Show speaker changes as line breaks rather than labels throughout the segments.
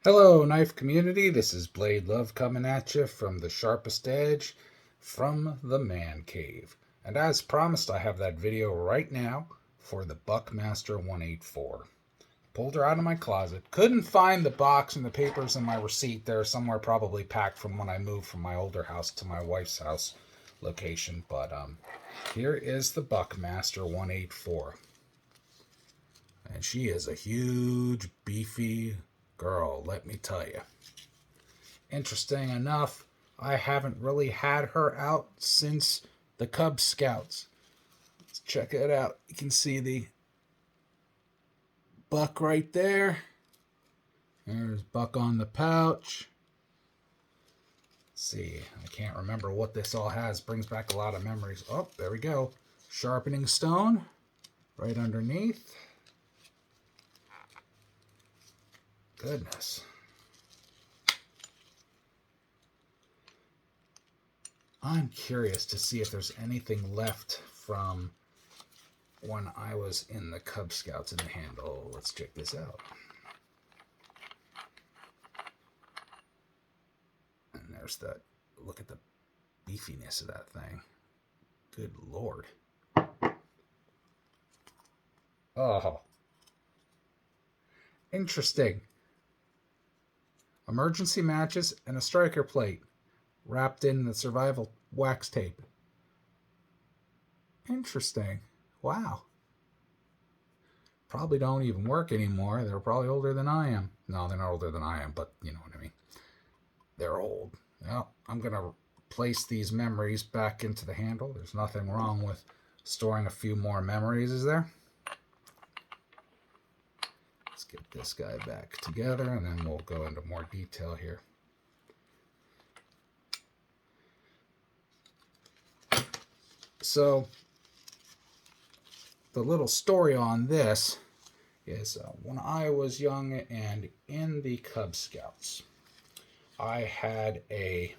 Hello, knife community. This is Blade Love coming at you from the Sharpest Edge from the Man Cave. And as promised, I have that video right now for the Buckmaster 184. Pulled her out of my closet. Couldn't find the box and the papers and my receipt. They're somewhere probably packed from when I moved from my older house to my wife's house location. But here is the Buckmaster 184. And she is a huge, beefy girl, let me tell you. Interesting enough, I haven't really had her out since the Cub Scouts. Let's check it out. You can see the Buck right there. There's Buck on the pouch. Let's see, I can't remember what this all has. Brings back a lot of memories. Oh, there we go. Sharpening stone right underneath. Goodness. I'm curious to see if there's anything left from when I was in the Cub Scouts in the handle. Let's check this out. And there's that. Look at the beefiness of that thing. Good Lord. Oh. Interesting. Emergency matches and a striker plate wrapped in the survival wax tape. Interesting. Wow. Probably don't even work anymore. They're probably older than I am. No, they're not older than I am, but you know what I mean. They're old. Well, I'm going to place these memories back into the handle. There's nothing wrong with storing a few more memories, is there? Get this guy back together and then we'll go into more detail here. So the little story on this is when I was young and in the Cub Scouts, I had a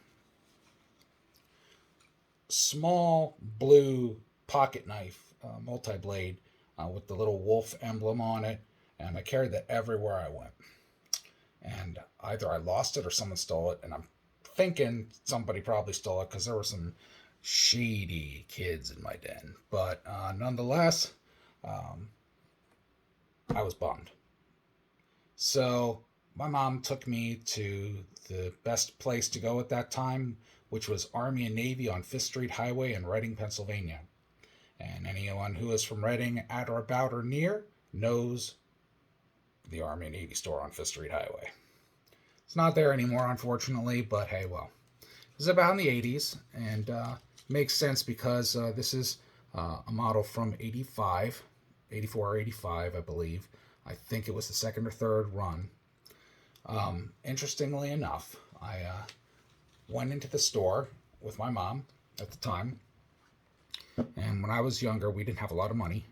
small blue pocket knife, multi-blade, with the little wolf emblem on it. And I carried that everywhere I went. And either I lost it or someone stole it. And I'm thinking somebody probably stole it because there were some shady kids in my den. But nonetheless, I was bummed. So my mom took me to the best place to go at that time, which was Army and Navy on 5th Street Highway in Reading, Pennsylvania. And anyone who is from Reading at or about or near knows the Army and Navy store on 5th Street Highway. It's not there anymore, unfortunately, but hey, well. It was about in the 80s, and makes sense because this is a model from 85, 84 or 85, I believe. I think it was the second or third run. Interestingly enough, I went into the store with my mom at the time, and when I was younger, we didn't have a lot of money.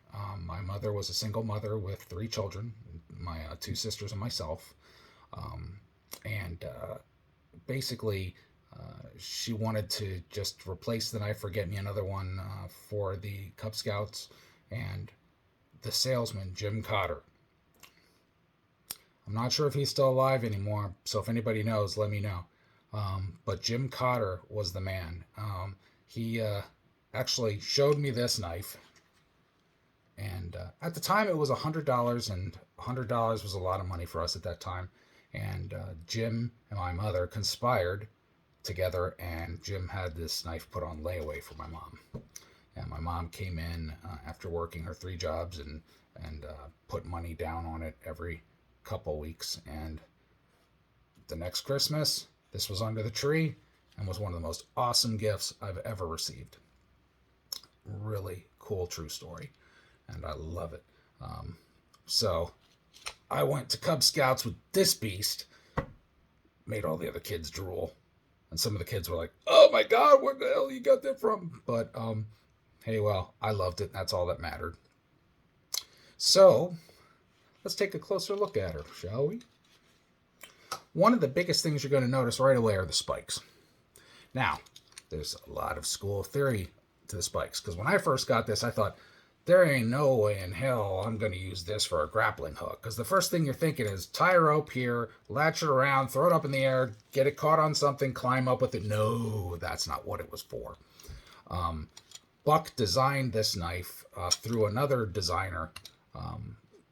My mother was a single mother with 3 children, my 2 sisters and myself. Basically, she wanted to just replace the knife or get me another one for the Cub Scouts and the salesman, Jim Cotter. I'm not sure if he's still alive anymore, so if anybody knows, let me know. But Jim Cotter was the man. He actually showed me this knife. And at the time, it was $100, and $100 was a lot of money for us at that time. And Jim and my mother conspired together, and Jim had this knife put on layaway for my mom. And my mom came in after working her 3 jobs and put money down on it every couple weeks. And the next Christmas, this was under the tree and was one of the most awesome gifts I've ever received. Really cool, true story. And I love it. So I went to Cub Scouts with this beast, made all the other kids drool. And some of the kids were like, oh my God, where the hell you got that from? But hey, well, I loved it. That's all that mattered. So let's take a closer look at her, shall we? One of the biggest things you're going to notice right away are the spikes. Now, there's a lot of school theory to the spikes, because when I first got this, I thought, there ain't no way in hell I'm going to use this for a grappling hook. Because the first thing you're thinking is tie a rope here, latch it around, throw it up in the air, get it caught on something, climb up with it. No, that's not what it was for. Buck designed this knife through another designer,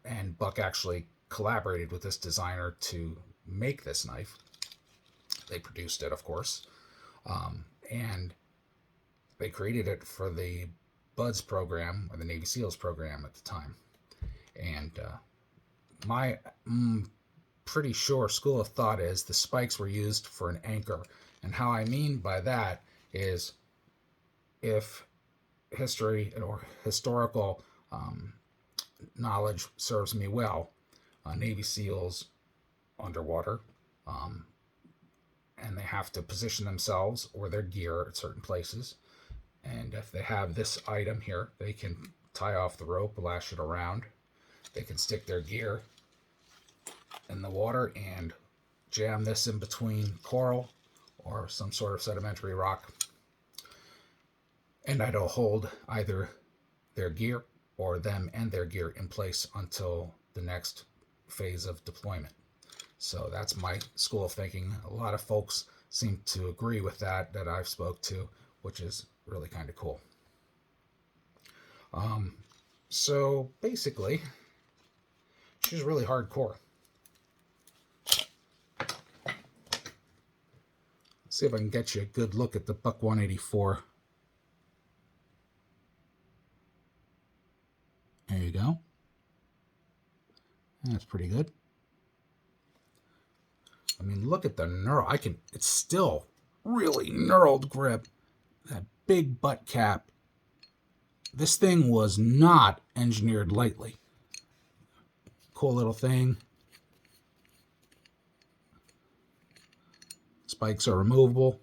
and Buck actually collaborated with this designer to make this knife. They produced it, of course, and they created it for the BUDS program, or the Navy SEALs program at the time. And my pretty sure school of thought is the spikes were used for an anchor. And how I mean by that is, if history or historical knowledge serves me well, Navy SEALs underwater, and they have to position themselves or their gear at certain places. And if they have this item here, they can tie off the rope, lash it around. They can stick their gear in the water and jam this in between coral or some sort of sedimentary rock. And it'll hold either their gear or them and their gear in place until the next phase of deployment. So that's my school of thinking. A lot of folks seem to agree with that I've spoke to, which is really kind of cool. So basically, she's really hardcore. Let's see if I can get you a good look at the Buck 184. There you go. That's pretty good. I mean, look at the knurl. It's still really knurled grip. That big butt cap. This thing was not engineered lightly. Cool little thing. Spikes are removable.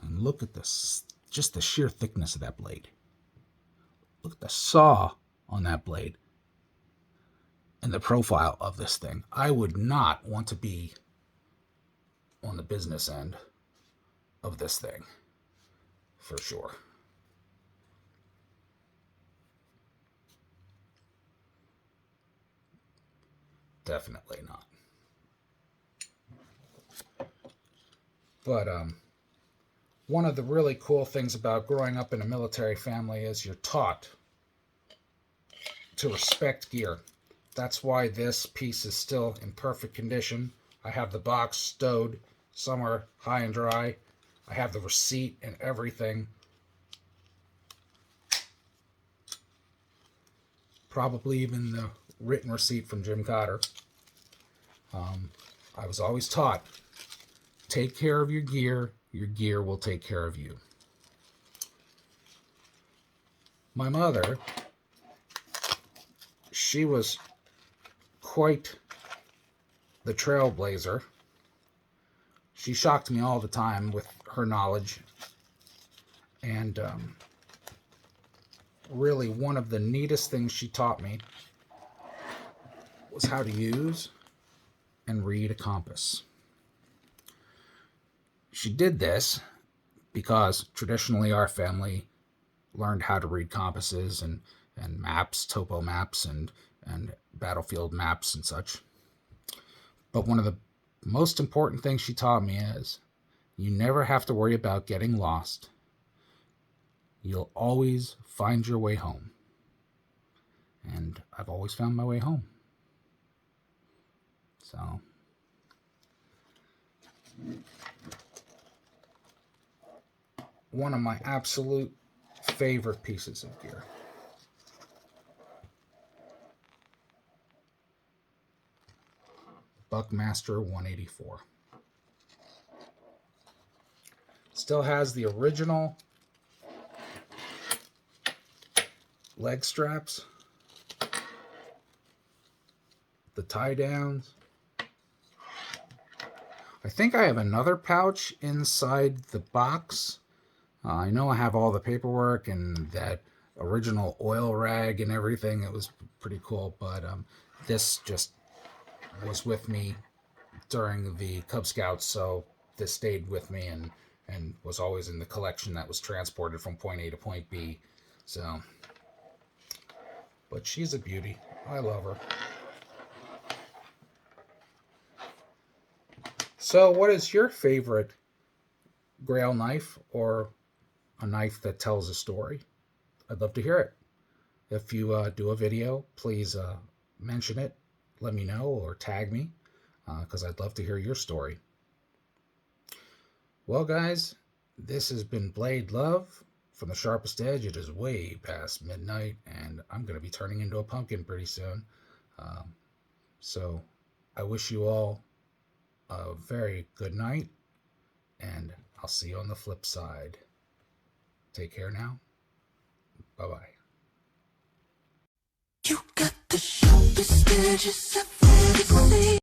And look at this, just the sheer thickness of that blade. Look at the saw on that blade and the profile of this thing. I would not want to be on the business end of this thing, for sure. Definitely not. But one of the really cool things about growing up in a military family is you're taught to respect gear. That's why this piece is still in perfect condition. I have the box stowed somewhere high and dry. I have the receipt and everything. Probably even the written receipt from Jim Cotter. I was always taught, take care of your gear will take care of you. My mother, she was quite the trailblazer. She shocked me all the time with her knowledge. And really one of the neatest things she taught me was how to use and read a compass. She did this because traditionally our family learned how to read compasses and maps, topo maps, and battlefield maps and such. But one of the most important things she taught me is you never have to worry about getting lost. You'll always find your way home. And I've always found my way home. So, one of my absolute favorite pieces of gear. Buckmaster 184. Still has the original leg straps, the tie downs. I think I have another pouch inside the box. I know I have all the paperwork and that original oil rag and everything. It was pretty cool, but this just was with me during the Cub Scouts, so this stayed with me and was always in the collection that was transported from point A to point B. So, but she's a beauty. I love her. So, what is your favorite Grail knife, or a knife that tells a story? I'd love to hear it. If you do a video, please mention it, let me know, or tag me, because I'd love to hear your story. Well, guys, this has been Blade Love from the Sharpest Edge. It is way past midnight, and I'm going to be turning into a pumpkin pretty soon. So I wish you all a very good night, and I'll see you on the flip side. Take care now. Bye-bye.
You got the sharpest edges I've ever seen.